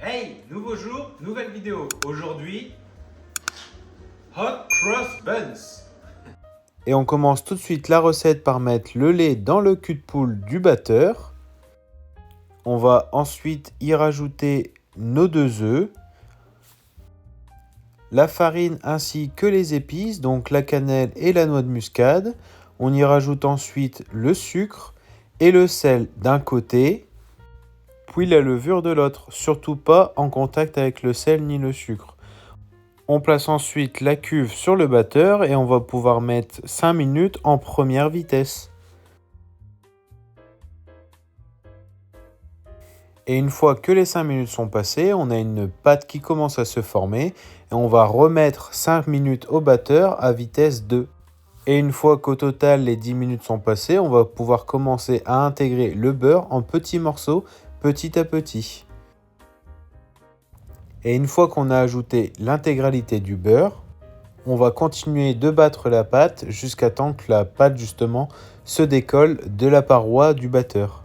Hey, nouveau jour, nouvelle vidéo. Aujourd'hui, Hot Cross Buns. Et on commence tout de suite la recette par mettre le lait dans le cul de poule du batteur. On va ensuite y rajouter nos 2 œufs, la farine ainsi que les épices, donc la cannelle et la noix de muscade. On y rajoute ensuite le sucre et le sel d'un côté, puis la levure de l'autre, surtout pas en contact avec le sel ni le sucre. On place ensuite la cuve sur le batteur et on va pouvoir mettre 5 minutes en première vitesse. Et une fois que les 5 minutes sont passées, on a une pâte qui commence à se former et on va remettre 5 minutes au batteur à vitesse 2. Et une fois qu'au total les 10 minutes sont passées, on va pouvoir commencer à intégrer le beurre en petits morceaux, petit à petit. Et une fois qu'on a ajouté l'intégralité du beurre, on va continuer de battre la pâte jusqu'à temps que la pâte justement se décolle de la paroi du batteur.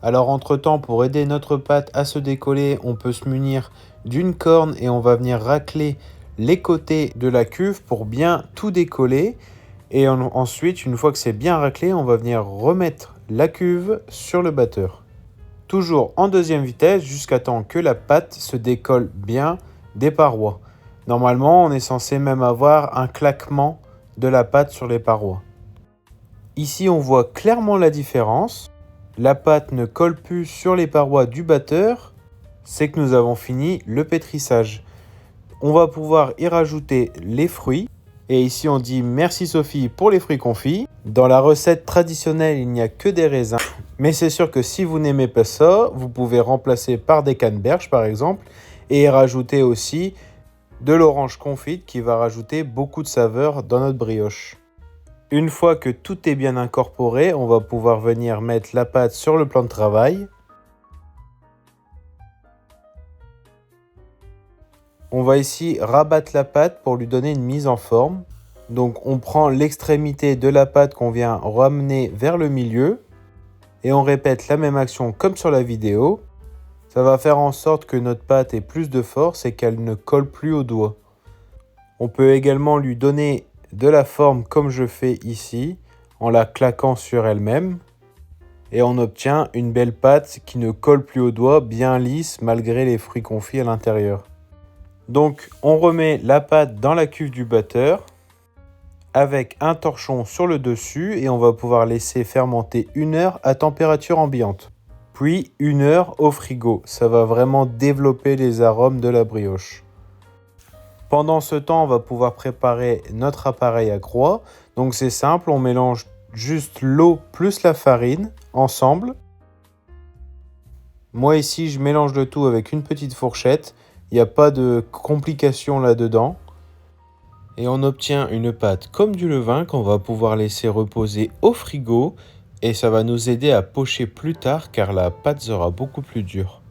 Alors entre-temps, pour aider notre pâte à se décoller, on peut se munir d'une corne et on va venir racler les côtés de la cuve pour bien tout décoller. Et ensuite, une fois que c'est bien raclé, on va venir remettre la cuve sur le batteur. Toujours en deuxième vitesse jusqu'à temps que la pâte se décolle bien des parois. Normalement, on est censé même avoir un claquement de la pâte sur les parois. Ici, on voit clairement la différence. La pâte ne colle plus sur les parois du batteur. C'est que nous avons fini le pétrissage. On va pouvoir y rajouter les fruits. Et ici, on dit merci Sophie pour les fruits confits. Dans la recette traditionnelle, il n'y a que des raisins. Mais c'est sûr que si vous n'aimez pas ça, vous pouvez remplacer par des canneberges par exemple. Et y rajouter aussi de l'orange confite qui va rajouter beaucoup de saveur dans notre brioche. Une fois que tout est bien incorporé, on va pouvoir venir mettre la pâte sur le plan de travail. On va ici rabattre la pâte pour lui donner une mise en forme. Donc on prend l'extrémité de la pâte qu'on vient ramener vers le milieu et on répète la même action comme sur la vidéo. Ça va faire en sorte que notre pâte ait plus de force et qu'elle ne colle plus au doigt. On peut également lui donner de la forme comme je fais ici, en la claquant sur elle-même. Et on obtient une belle pâte qui ne colle plus au doigt, bien lisse malgré les fruits confits à l'intérieur. Donc on remet la pâte dans la cuve du batteur avec un torchon sur le dessus et on va pouvoir laisser fermenter 1 heure à température ambiante. Puis 1 heure au frigo, ça va vraiment développer les arômes de la brioche. Pendant ce temps, on va pouvoir préparer notre appareil à croix. Donc c'est simple, on mélange juste l'eau plus la farine ensemble. Moi ici, je mélange le tout avec une petite fourchette. Il n'y a pas de complications là-dedans. Et on obtient une pâte comme du levain qu'on va pouvoir laisser reposer au frigo. Et ça va nous aider à pocher plus tard car la pâte sera beaucoup plus dure.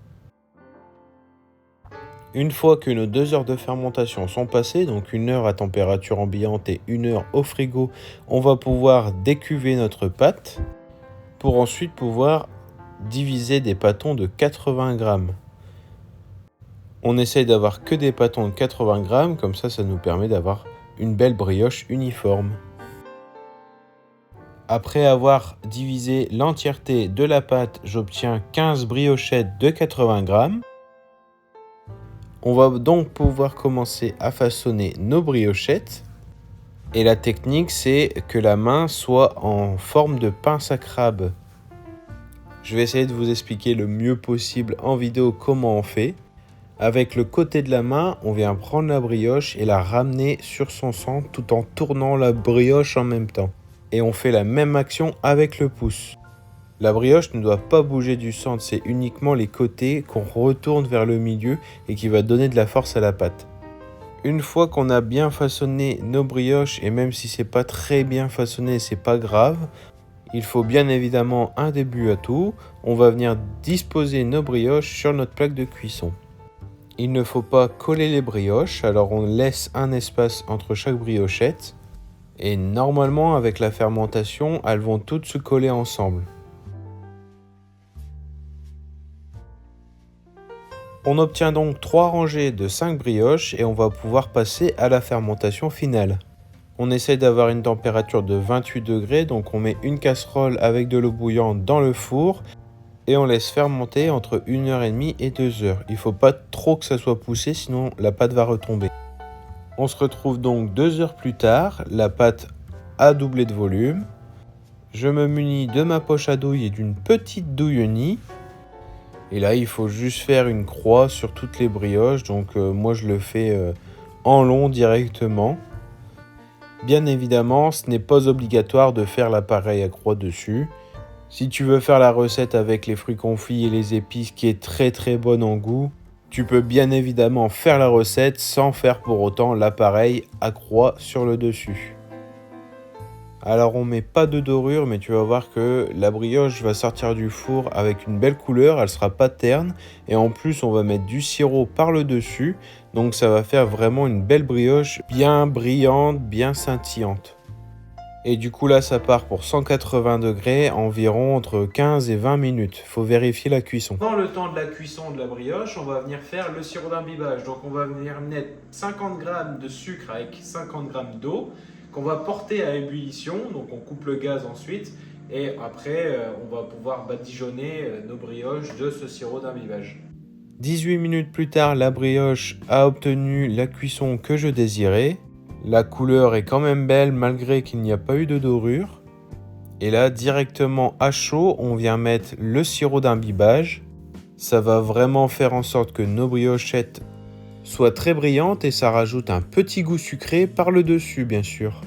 Une fois que nos 2 heures de fermentation sont passées, donc 1 heure à température ambiante et 1 heure au frigo, on va pouvoir décuver notre pâte pour ensuite pouvoir diviser des pâtons de 80 grammes. On essaye d'avoir que des pâtons de 80 grammes, comme ça nous permet d'avoir une belle brioche uniforme. Après avoir divisé l'entièreté de la pâte, j'obtiens 15 briochettes de 80 grammes. On va donc pouvoir commencer à façonner nos briochettes. Et la technique, c'est que la main soit en forme de pince à crabe. Je vais essayer de vous expliquer le mieux possible en vidéo comment on fait. Avec le côté de la main, on vient prendre la brioche et la ramener sur son centre tout en tournant la brioche en même temps. Et on fait la même action avec le pouce. La brioche ne doit pas bouger du centre, c'est uniquement les côtés qu'on retourne vers le milieu et qui va donner de la force à la pâte. Une fois qu'on a bien façonné nos brioches, et même si c'est pas très bien façonné, c'est pas grave, il faut bien évidemment un début à tout. On va venir disposer nos brioches sur notre plaque de cuisson. Il ne faut pas coller les brioches, alors on laisse un espace entre chaque briochette. Et normalement, avec la fermentation, elles vont toutes se coller ensemble. On obtient donc 3 rangées de 5 brioches et on va pouvoir passer à la fermentation finale. On essaye d'avoir une température de 28 degrés, donc on met une casserole avec de l'eau bouillante dans le four et on laisse fermenter entre 1h30 et 2h. Il ne faut pas trop que ça soit poussé, sinon la pâte va retomber. On se retrouve donc 2 heures plus tard, la pâte a doublé de volume. Je me munis de ma poche à douille et d'une petite douillenie. Et là, il faut juste faire une croix sur toutes les brioches. Donc moi, je le fais en long directement. Bien évidemment, ce n'est pas obligatoire de faire l'appareil à croix dessus. Si tu veux faire la recette avec les fruits confits et les épices qui est très bonne en goût, tu peux bien évidemment faire la recette sans faire pour autant l'appareil à croix sur le dessus. Alors on met pas de dorure, mais tu vas voir que la brioche va sortir du four avec une belle couleur, elle sera pas terne et en plus on va mettre du sirop par le dessus, donc ça va faire vraiment une belle brioche bien brillante, bien scintillante. Et du coup là ça part pour 180 degrés, environ entre 15 et 20 minutes, faut vérifier la cuisson. Dans le temps de la cuisson de la brioche, on va venir faire le sirop d'imbibage. Donc on va venir mettre 50 g de sucre avec 50 g d'eau qu'on va porter à ébullition, donc on coupe le gaz ensuite et après on va pouvoir badigeonner nos brioches de ce sirop d'imbibage. 18 minutes plus tard, la brioche a obtenu la cuisson que je désirais. La couleur est quand même belle malgré qu'il n'y a pas eu de dorure. Et là, directement à chaud, on vient mettre le sirop d'imbibage. Ça va vraiment faire en sorte que nos briochettes soient très brillantes et ça rajoute un petit goût sucré par le dessus, bien sûr.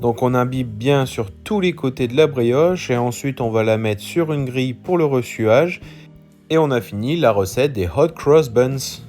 Donc on imbibe bien sur tous les côtés de la brioche et ensuite on va la mettre sur une grille pour le ressuage. Et on a fini la recette des Hot Cross Buns.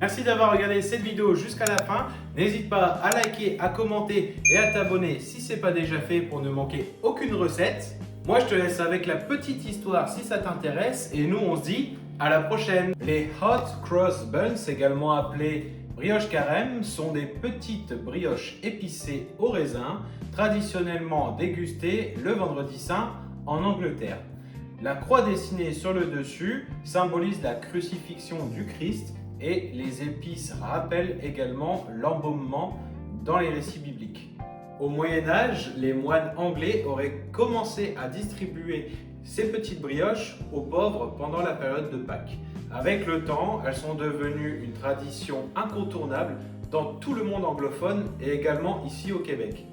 Merci d'avoir regardé cette vidéo jusqu'à la fin. N'hésite pas à liker, à commenter et à t'abonner si ce n'est pas déjà fait pour ne manquer aucune recette. Moi je te laisse avec la petite histoire si ça t'intéresse et nous on se dit à la prochaine. Les Hot Cross Buns, également appelés brioches carême, sont des petites brioches épicées au raisin, traditionnellement dégustées le vendredi saint en Angleterre. La croix dessinée sur le dessus symbolise la crucifixion du Christ et les épices rappellent également l'embaumement dans les récits bibliques. Au Moyen-Âge, les moines anglais auraient commencé à distribuer ces petites brioches aux pauvres pendant la période de Pâques. Avec le temps, elles sont devenues une tradition incontournable dans tout le monde anglophone et également ici au Québec.